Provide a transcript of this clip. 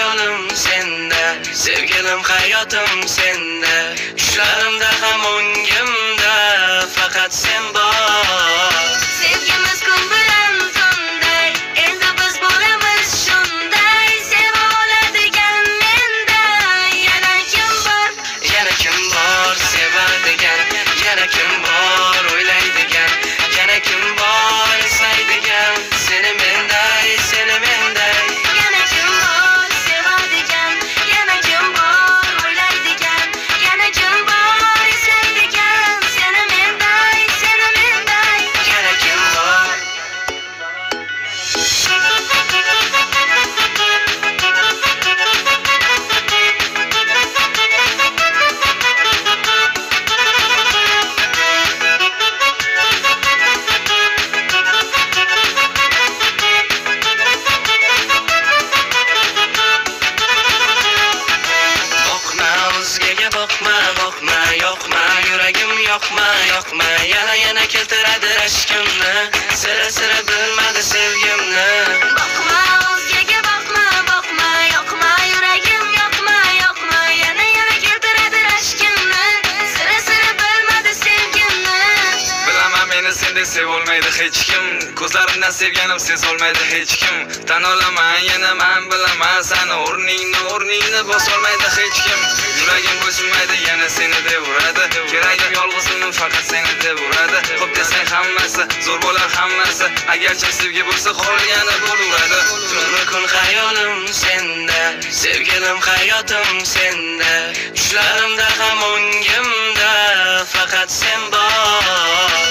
hayolim senda, sevgilim hayotim senda, tushlarimda ham o'ngimda faqat sen bor. Sevgimiz kun bilan tunday, endi biz bo'lamiz shunday. Seva oladigan menda yana kim bor? Yana kim bor sevadigan, yana kim bor o'ylaydigan, yana kim bor eslaydigan, seni menday, seni menday. Yana kim bor sevadigan, yana kim bor o'ylaydigan, yana kim bor eslaydigan, seni menday, seni menday. Yana kim bor? Boqma, yoqma, yuragim yoqma, yana keltiradi rashkimni, sira bilmadi sevgimni. Boqma o'zgaga boqma, yoqma yuragim yoqma, yana keltiradi rashkimni, sira bilmadi sevgimni. Bilaman meni sendek sevolmaydi hech kim, ko'zlarimdan sevganim sezolmaydi hech kim. Tan olaman yana men bilaman seni, o'rningni bosolmaydi hech kim. Yuragim bo'ysunmaydi yana seni deb uradi, keragim yolg'izimni faqat seni deb uradi. Xo'p desang hammasi zo'r bo'lar hammasi, agarchi sevgi bo'lsa qolgani bo'laveradi. Tun kun hayolim senda, sevgilim hayotim senda, tushlarimda ham o'ngimda faqat sen bor.